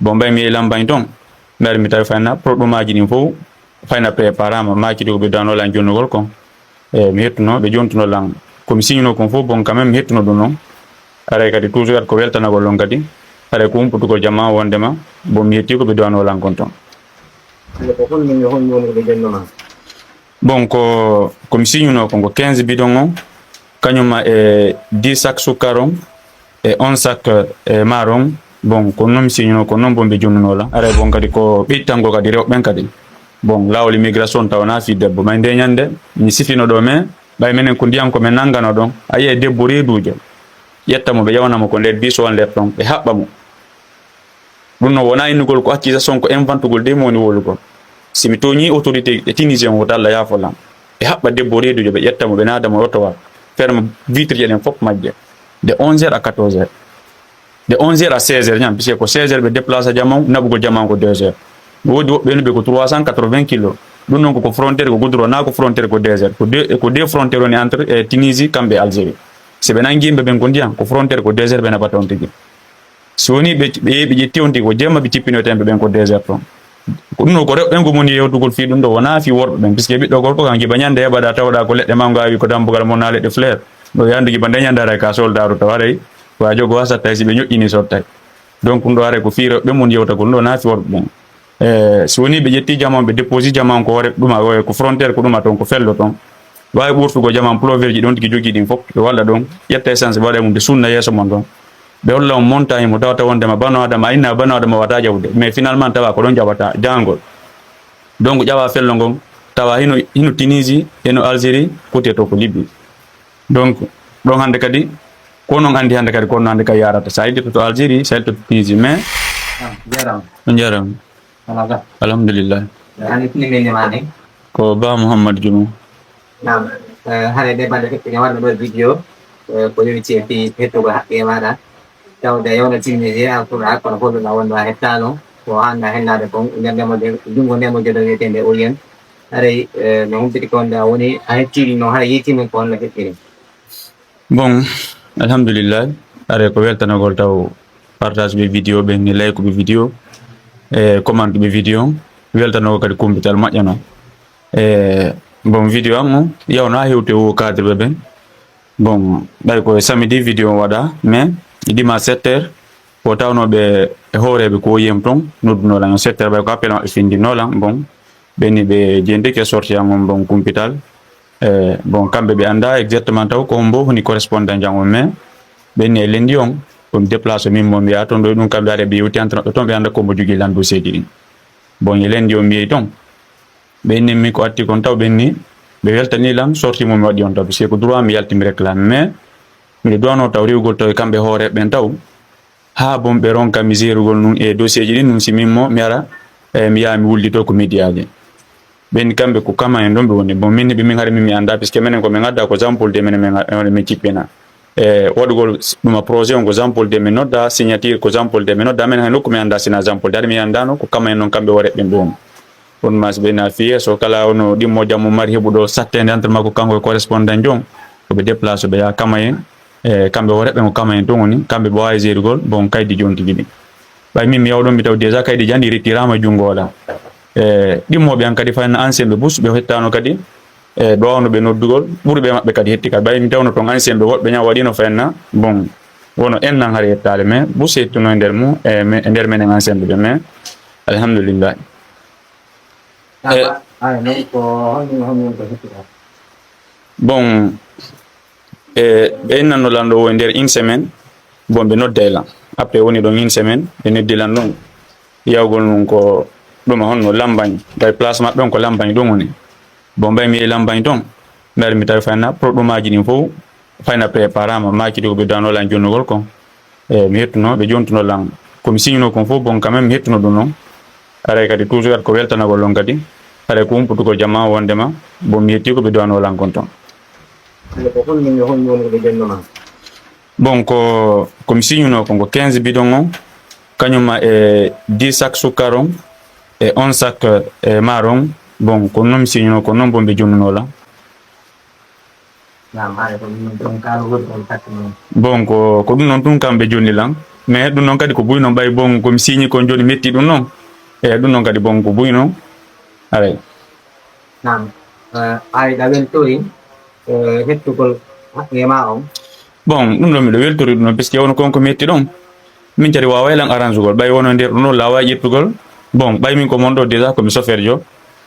bon bay mi lambañ ton nder mi tawi fayna produit maji ɗin fof fayna préparama makidi ko ɓe danolan jonnugol kon mi hettuno ɓe jontunolan komi signino kon fof bon quand même mi hettuno ɗum noon aray kadi toujours ko weltanagol on kadi aray ko humputugol jamma wondema bon mi hetti ko ɓe danolan kon ton bon ko komi signino kon ko 15 bidon on kañuma e 10 sac sukkar on e 11 sac e maron bon ko non mi signino ko non bon ɓe jonnunola aray bon kadi ko ɓittango kadi rewɓen kadi bon lawol immigration tawana fi debbo may nde ñande mi sifino ɗo mais ɓay minen ko ndiyam ko min nangano ɗon a yiye debbo reedujo ƴettamo ɓe yawnamo ko nder biso on nder ɗon ɓe haɓɓa mo ɗum no wona innugol ko accusation ko inventugol de mo woni wolugol simi toñi autorité e tunisien o Allah yafolam ɓe haɓɓa debbo reedujo ɓe ƴettamo ɓe nadamo otowa ferme vitre ɗen fof majje de 11h à 14h de 11h à 16h ñam puisque ko 16h ɓe déplace jamam naɓugol jamam ko 2h wodi woɓɓe ɓe ko 380 kilos ɗum noon koko frontiére ko goudron na ko frontiére ko désert ko deux frontiére woni entre Tunisie kamɓe e Algérie si ɓe nangi yimɓe ɓen ko ndiyam ko frontiére ko désert ɓe naɓata on tigi so woni ɓe yeehi ɓe ƴetti on tigi ko jemma ɓe cippinoyta yimɓe ɓen ko désert ton ko ɗum ɗo ko rewɓen ko moni yewtugol fi ɗum ɗo wona fi worɓe ɓen puisque ɓiɗɗo gorko kan giba ñande heɓaɗa tawɗa ko leɗɗe ma gawi ko dambugal mon na leɗɗe fleur ɗo yandu giba nde ñandara ka soldaru taw aray ko a jogo hasattay si ɓe ñoƴƴini sottay donc ɗum ɗo aray ko fi rewɓe mon yewtagol ɗum ɗo na fi worɓe ɓen so woni ɓe ƴetti jamam ɓe déposi jamam ko hore ɗuma ko frontiére ko ɗuma toon ko fello toon wawi ɓurtugo jamam plover ji ɗon tigi jogui ɗin fof ɓe walla ɗon ƴetta essence ɓe waɗa mum de sunna yesso mon ɗon ɓe holla on montagne mo tawata wondema bano adama inna bano adama wata jawde mais finalement tawa ko ɗon jawata jangol donc ƴawa fello ngon tawa hino Tunisie eno Algérie côté to ko Libye donc ɗon hande kadi ko noon andi hande kadi kono hande kadi yarata sa yiɗi to Algérie sa yiɗi to Tunisie mais on jarama alhamdulillah ko Ba Mouhammad Jumo hande nde bande feɓɓe waɗno ɗo vidéo ko yowiti e fi hettugo haqqe maɗa tawde yewno Tunisie alqoura kono holluɗa wonno a hettano ko hanna hennade kon nder ndemo junngo ndemo joɗo wiyetende Orient aray no humpiti ko wonde a woni a hettiri no haɗa yeytimin ko honno feƴƴiri bon alhamdulillah aray ko weltanagol taw partage ɓe vidéo ɓe ni like ɓe vidéo e commande ɓe vidéo weltanogo kadi kumpital moƴƴano bon vidéo am o yawno ha hewte o cadre ɓe ɓen bon ɓay ko samedi vidéo o waɗa mais dimanche 7h ko tawnoɓe e hooreɓe ko yiyam toon noddunolan 7h ɓay ko appel maɓɓe findinolan bon ɓenni ɓe jendike sorti am on bon kumpital bon kamɓe ɓe anda exactement taw ko hombo woni correspondant jang on mais ɓenni e lendi on komi déplace min mo mbiya toon ɗo ɗum kamɓe are ɓe yewti entre ɗo toon ɓe anda kombo jogui lan dossier ji ɗin bon e lendi o mbiyeyi toon ɓenni mi ko atti kon taw ɓenni ɓe weltanilam sorti mo mi waɗi on taw puisque ko droit mi yalti mi réclame mais miɗo duwano taw rewgol taw e kamɓe hoore ɓen taw ha bon ɓe ronka mi gérugol nun e dossier ji ɗin ɗum si minmo mi ara mi yaha mi wuldito ko médiaji ɓenni kamɓe ko kama en ɗon ɓe woni bon min ɓe min haare min mi anda puisque minen ko min gadda ko Jean Paul de minen min cippina waɗugol ɗuma projet on ko Jean Paul de min nodda signature ko Jean Paul de min nodda men hay nokku mi anda sina Jean Paul de haade mi andano ko kama en noon kamɓe woreɓe ɓen ɗum on mas ɓe na fiye so kala ono ɗimmo jammo mari heɓuɗo sattede entre makko kanko e correspondant jon koɓe déplace ɓe yaha kama en kamɓe woreɓe ko kama en toon woni kamɓe ɓe wawi gérugol bon kaydi jon tigui ɗi ɓay min mi yawɗon mi taw déjà kaydi jandi rettirama jungo oɗa ɗimmoɓe an kadi fayna ancien ɓe bus ɓe hettano kadi ɗo wawno ɓe noddugol ɓuurɓe maɓɓe kadi hetti kadi ɓay mi tawno toon ancien ɓe woɓɓe ñam waɗino fayna bon wono en nan haara yettade mais bus hettuno e nder mum e nder menen ancien ɓe mais alhamdulillah bon ɓe innanno lan ɗo e nder une semaine bon ɓe nodday lan après woni ɗon une semaine ɓe noddi lan ɗon yawgol num ko ɗuma honno lambagne ɓay place maɓɓe on ko lambagne ɗum woni bon ɓay mi yehi lambagne toon mbari mi tawi fayna produit maji ɗin fof fayna préparama makidi ko ɓe danolan jonnugol kon mi hettuno ɓe jontuno lan komi signino kon fof bon quand même mi hettuno ɗum noon aray kadi toujours ko weltanagol on kadi aray ko humputugol jamma wondema bon mi hetti ko ɓe danolan kon toon bon ko komi signino kon ko 15 bidon on kañuma e 10 sac sukkar on e 11 sac e maron bon ko noon mi signino ko noon bon ɓe jonnunola bon ko ɗum noon ɗum kam ɓe jonni lan mais ɗum noon kadi ko buyno ɓay bon komi signi kon joni metti ɗum noon ɗum noon kadi bon ko buyno aray nam ay da weltori hettugol haqqe ma on bon ɗum ɗon miɗo weltori ɗum noon puisque wono konko metti ɗon min kadi wawa lan arrange gol ɓay wono nder ɗum noon lawa ƴettugol bon ɓay min ko mon ɗo déjà komi chauffeur jo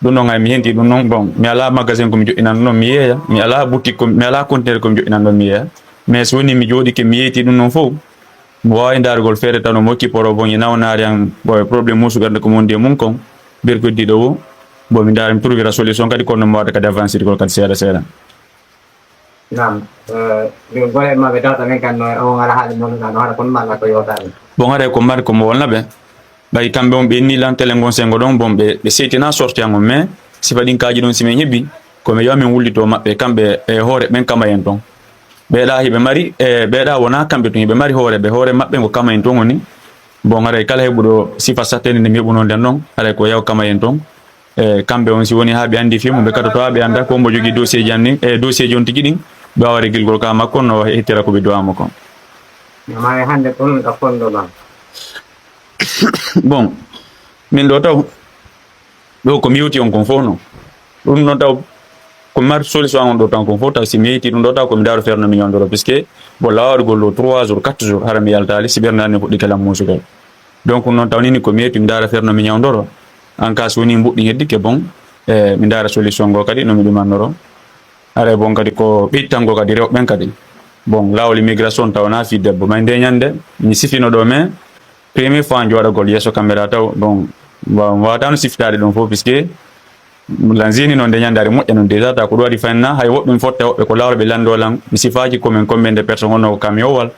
ɗum ɗon hay mi henti ɗum noon bon mi ala magasin komi joɗɗinan ɗum noon mi yeeya mi ala boutique mi ala conteneur komi joɗɗinan ɗon mi yeeya mais so woni mi jooɗike mi yeyti ɗum noon fof mi wawi darugol feere tan o mokki poro bon e nawnare an bon probléme musuɓerde ko mondi e mum kon ber koddiɗo o bon mi dara mi trouvira solution kadi kono mi wawde kadi avancir gol kadi seeɗa seeɗa nam ɗum gole maɓe tawta men kan on ala haali molnuɗa no haɗa kono malla ko yewtade bon haɗa ko mari komo wolnaɓe ɓay kamɓe on ɓe ni lan télé gon sengo ɗon bon ɓe seytina sorti an on mais sifa ɗin kaji ɗon simin heeɓi komi yaw min wullito maɓɓe kamɓe e hoore ɓen kama en ton ɓeeɗa hiɓe mari ɓeeɗa wona kamɓe tun hiɓe mari hoore maɓɓe ko kama en ton woni bon haɗay kala heɓuɗo sifa sattede nde mi heɓuno nden noon haɗay ko yaw kama en ton kamɓe on si woni ha ɓe andi film ɓe katoto ha ɓe anda ko mbo jogui dossier ji anni dossier ji on tigui ɗin ɓe wawa reguilgol ka makko no hettira koɓe duwama kon ma hande ɗum ɗo fonɗo ma bon min ɗo taw ɗo komi yewti on kon fof no ɗum noon taw komi mari solution on ɗo tan kon fof taw si mi yeyti ɗum ɗo taw komi daro feerno million d'euro puisque bon lawaɗugol ɗo 3 jours 4 jours hara mi yaltali si ɓernani fuɗɗi kala musugal donc noon tawnini komi yetti mi dara feerno million d'euro en cas so woni mbuɗɗi heddike bon mi dara solution ngo kadi no mi ɗumannoro ara bon kadi ko ɓeytango kadi rewɓen kadi bon lawol immigration tawna fi debbo may nde ñande mi sifino ɗo mais premier fois joɗagol yesso caméra taw bon wawatano siftade ɗum fof puisque lanzini noon nde ñandare moƴƴa noon déjà ta ko ɗum waɗi fanna hay woɓɓe mi fotta woɓɓe ko lawol ɓe landolan mi sifaki komin combien de personnes wonno ko camion wal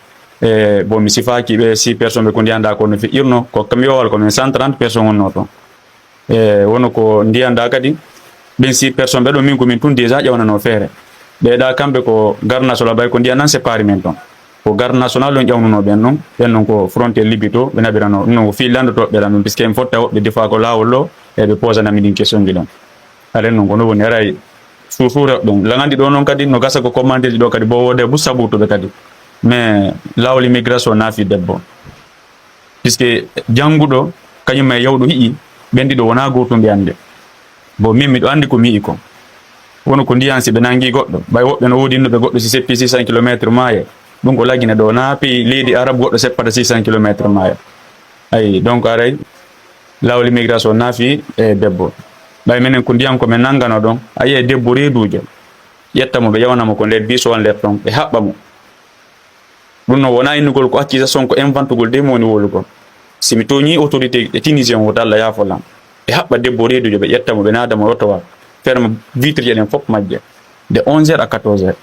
bon mi sifaki ɓe 6 personnes ɓe ko ndiyanda ko no feƴƴirno ko camion wal komin 130 personnes wonno toon wono ko ndiyanda kadi ɓen 6 personnes ɓeɗo min komin tun déjà ƴewnano feere ɓeeɗa kamɓe ko garde national ɓay ko ndiya nan sépari men toon ko garde national on ƴewnuno ɓen noon ko frontiére libbi to ɓe naɓirano ɗum noon ko fi landotoɓe ɓeɗa ɗum puisque mi fotta woɓɓe des fois ko lawol ɗo eɓe posanami ɗin question ji ɗon aɗen noon ko no woni aray suusure ɗum lagandi ɗo noon kadi no gasa ko commenté ji ɗo kadi bo wode bu sabutuɓe kadi mais lawol immigration naafi debbo puisque jannguɗo kañum e yawɗo hiƴi ɓen ɗiɗo wona gotum mbiyande bon min miɗo andi ko mi yi'i ko wono ko ndiyan si ɓe nangi goɗɗo ɓay woɓɓe no wodinnoɓe goɗɗo si seppi 600 kilométre maaye ɗum ko lagine ɗo naapi leydi arabe goɗɗo seppata 600 kilométre maaye ayi donc aray lawol immigration naafi e debbo ɓay minen ko ndiyan komin nanngano ɗon a yiye debbo reedujo ƴetta mo ɓe ƴewnamo ko nder biso nder ɗon ɓe haɓɓa mo ɗum noon wona innugol ko accusation ko inventugol de mo woni wolugol simi toñi autorité e tunisien woto Allah yaafolam ɓe haɓɓa debbo reedujo ɓe ƴetta mo ɓe naada mo otowa ferme vitre je ɗen fof majje de 11h à 14h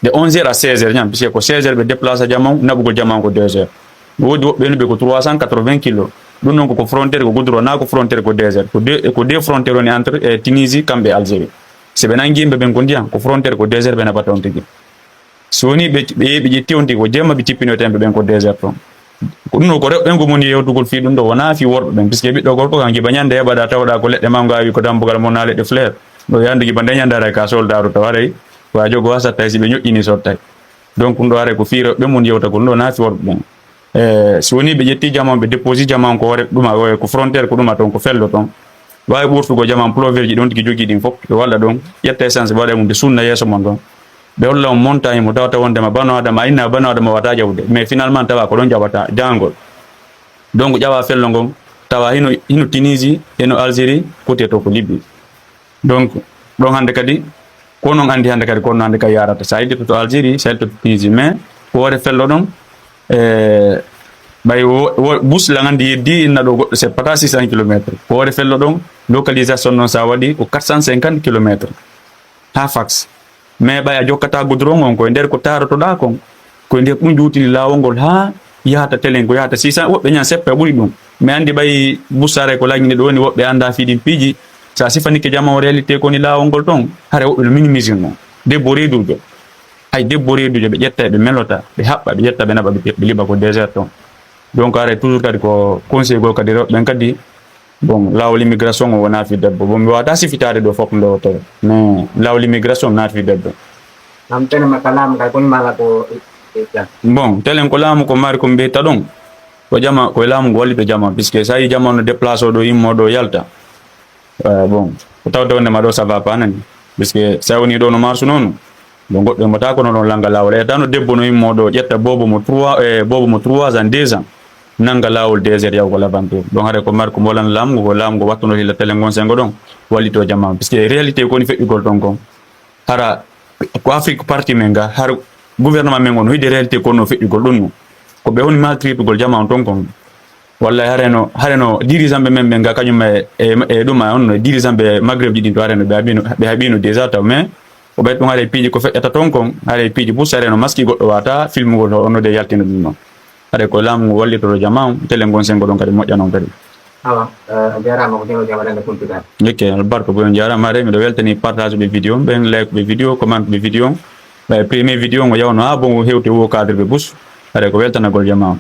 de 11h à 16h ñam puisque ko 16h ɓe déplace jamam naɓugol jamam ko 2h woodi woɓɓe no ɓe ko 380 kilos ɗum noon koko frontiére ko goudron na ko frontiére ko désert ko deux frontiére woni entre Tunisie kamɓe e Algérie si ɓe nangi yimɓe ɓen ko ndiyam ko frontiére ko désert ɓe naɓata on tigi so woni ɓe yeeɓe ƴetti on tigi ko jemma ɓe cippinote yimɓe ɓen ko désert toon ko ɗum ɗo ko rewɓen ko moni yewtugol fi ɗum ɗo wona fi worɓe ɓen puisque ɓiɗɗo gorko kan giba ñande heɓaɗa tawɗa ko leɗɗe ma gawi ko dambugal mon na leɗɗe fleur ɗo yande giba nde ñandare ka soldaru taw aray wa jogo wasatta si ɓe ñoƴƴini sottay donc ɗum ɗo aray ko fi rewɓe mon yewtagol ɗum ɗo na fi worɓe ɓen so woni ɓe ƴetti jamam ɓe déposi jamam ko wore ɗuma ko frontiére ko ɗuma toon ko fello toon wawi ɓurtugo jamam plover ji ɗon tigi jogui ɗin fof ɓe walla ɗon ƴetta essence ɓe waɗa mum ɓe sunna yesso mon ɗon ɓe holla on montagne mo tawata wondema bano adama inna bano adama wata ƴawde mais finalement tawa ko ɗon ƴawata jangol donc ƴawa fello ngon tawa hino Tunisie eno Algérie côté to ko Libye donc ɗon hande kadi ko noon andi hande kadi kono hande kadi yarata sa yiɗi to Algérie sa yiɗi to Tunisie mais ko wore fello ɗon ɓay bus lagandi yeddi inna ɗo goɗɗo seppata 600 kilométre ko wore fello ɗon localisation noon sa waɗi ko 450 kilométre ha fax mais ɓay a jokkata goudron on koye nder ko tarotoɗa kon koye nder ɗum juutini lawol ngol ha yahata telen ko yahata 600 woɓɓe ñan seppe ɓuuri ɗum mais andi ɓay bussare ko lagine ɗo woni woɓɓe anda fiɗin piiji sa sifanike jama o réalité koni lawol ngol ton hara woɓɓe no minimise no debbo reedujo hay debbo reedujo ɓe ƴetta ɓe melota ɓe haɓɓa ɓe ƴetta ɓe naɓa ɓe liɓa ko désert ton donc ara toujours kadi ko conseil gol kadi rewɓe ɓen kadi bon lawol immigration o wona fi debbo bon mi wawata sifitade ɗo fof ndo to mais lawol immigration naati fi debbo nam tene makalam ka kon mala ko bon telen ko lamu ko mari ko mbeta ɗon ko jama ko lamu go wallito jama puisque sa yi jama no déplace o ɗo immoɗo yalta bon ko tawde wonde ma ɗo ça va pas nani puisque sa woni ɗo no marche noonu bon goɗɗo mbata kono ɗon langa lawol e tano debbo no immoɗo ƴetta bobo mo 3 ans 2 ans nanga lawol désert yaw ko labanto donc hade ko mari ko molan lamgo ko lamgo wattuno hilla tele gon sengo ɗon wallito jama puisque réalité koni feƴƴugol ɗon kon hara ko Afrique parti men ga har gouvernement men gon no yiide réalité kono feƴƴugol ɗum no ko ɓe woni maltraitugol jama on ton kon wallahi hareno dirigeant ɓe men ɓe ga kañum e ɗum on no dirigeant ɓe maghreb ɗiɗin to hareno ɓe haɓino déjà taw mais ko ɓe ɗum haɗa piiji ko feƴƴata ton kon haɗa piiji pour sareno maski goɗɗo wata filmugol onno de yaltina ɗum noon haɗa ko laamu wallitoto jama tele gon sengo ɗon kadi moƴƴa noon kadi jarama ko tewo jamaɗande kumpiɗa ok albarka boyon jarama re miɗo weltani partage ɓe vidéo ɓen like ɓe vidéo commente ɓe vidéo ɓe premier vidéo ngo yawno ha bon hewte wo cadre ɓe bus haɗa ko weltanagol jama